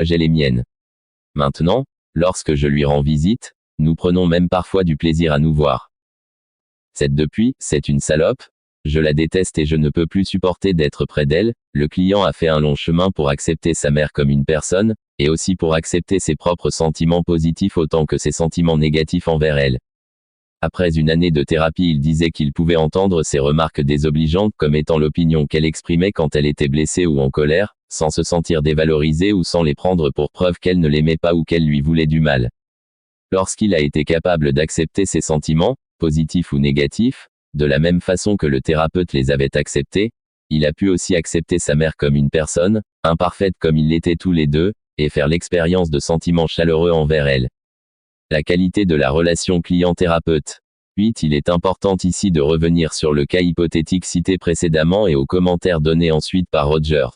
j'ai les miennes. Maintenant, lorsque je lui rends visite, nous prenons même parfois du plaisir à nous voir. C'est une salope, je la déteste et je ne peux plus supporter d'être près d'elle. Le client a fait un long chemin pour accepter sa mère comme une personne, et aussi pour accepter ses propres sentiments positifs autant que ses sentiments négatifs envers elle. Après une année de thérapie, il disait qu'il pouvait entendre ses remarques désobligeantes comme étant l'opinion qu'elle exprimait quand elle était blessée ou en colère, sans se sentir dévalorisée ou sans les prendre pour preuve qu'elle ne l'aimait pas ou qu'elle lui voulait du mal. Lorsqu'il a été capable d'accepter ses sentiments, positifs ou négatifs, de la même façon que le thérapeute les avait acceptés, il a pu aussi accepter sa mère comme une personne, imparfaite comme ils l'étaient tous les deux, et faire l'expérience de sentiments chaleureux envers elle. La qualité de la relation client-thérapeute. 8. Il est important ici de revenir sur le cas hypothétique cité précédemment et aux commentaires donnés ensuite par Roger.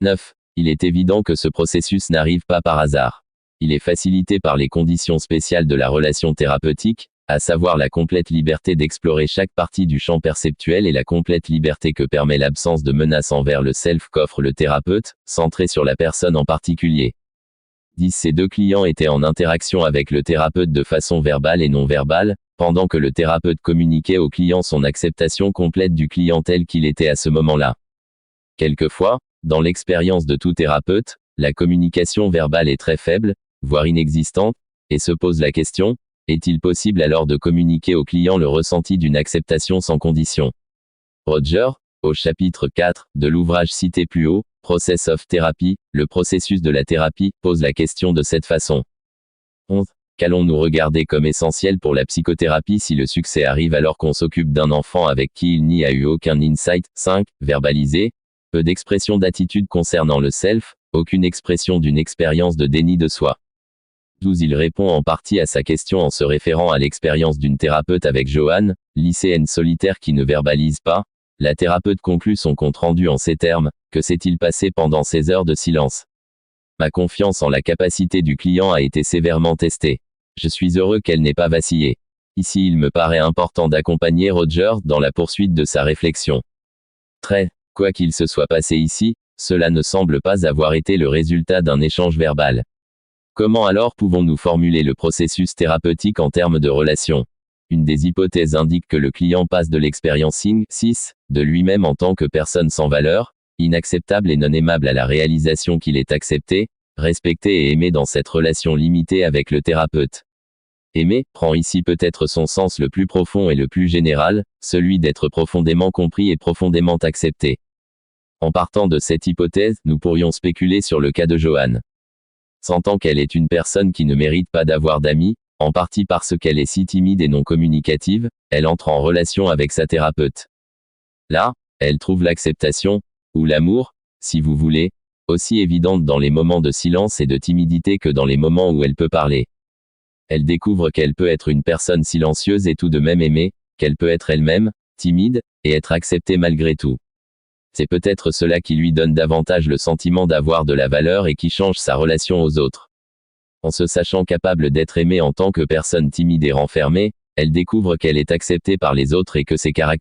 9. Il est évident que ce processus n'arrive pas par hasard. Il est facilité par les conditions spéciales de la relation thérapeutique, à savoir la complète liberté d'explorer chaque partie du champ perceptuel et la complète liberté que permet l'absence de menace envers le self qu'offre le thérapeute, centré sur la personne en particulier. 10. Ces deux clients étaient en interaction avec le thérapeute de façon verbale et non verbale, pendant que le thérapeute communiquait au client son acceptation complète du client tel qu'il était à ce moment-là. Quelquefois, dans l'expérience de tout thérapeute, la communication verbale est très faible, voire inexistante, et se pose la question, est-il possible alors de communiquer au client le ressenti d'une acceptation sans condition? Roger, au chapitre 4 de l'ouvrage cité plus haut, Process of Therapy, le processus de la thérapie, pose la question de cette façon. 11. Qu'allons-nous regarder comme essentiel pour la psychothérapie si le succès arrive alors qu'on s'occupe d'un enfant avec qui il n'y a eu aucun insight? 5. Verbaliser. Peu d'expression d'attitude concernant le self, aucune expression d'une expérience de déni de soi. 12. Il répond en partie à sa question en se référant à l'expérience d'une thérapeute avec Joanne, lycéenne solitaire qui ne verbalise pas. La thérapeute conclut son compte-rendu en ces termes: que s'est-il passé pendant ces heures de silence? Ma confiance en la capacité du client a été sévèrement testée. Je suis heureux qu'elle n'ait pas vacillé. Ici il me paraît important d'accompagner Roger dans la poursuite de sa réflexion. Quoi qu'il se soit passé ici, cela ne semble pas avoir été le résultat d'un échange verbal. Comment alors pouvons-nous formuler le processus thérapeutique en termes de relation? Une des hypothèses indique que le client passe de l'experiencing 6 de lui-même en tant que personne sans valeur, inacceptable et non aimable à la réalisation qu'il est accepté, respecté et aimé dans cette relation limitée avec le thérapeute. Aimer prend ici peut-être son sens le plus profond et le plus général, celui d'être profondément compris et profondément accepté. En partant de cette hypothèse, nous pourrions spéculer sur le cas de Joanne. Sentant qu'elle est une personne qui ne mérite pas d'avoir d'amis, en partie parce qu'elle est si timide et non communicative, elle entre en relation avec sa thérapeute. Là, elle trouve l'acceptation, ou l'amour, si vous voulez, aussi évidente dans les moments de silence et de timidité que dans les moments où elle peut parler. Elle découvre qu'elle peut être une personne silencieuse et tout de même aimée, qu'elle peut être elle-même, timide, et être acceptée malgré tout. C'est peut-être cela qui lui donne davantage le sentiment d'avoir de la valeur et qui change sa relation aux autres. En se sachant capable d'être aimée en tant que personne timide et renfermée, elle découvre qu'elle est acceptée par les autres et que ses caractéristiques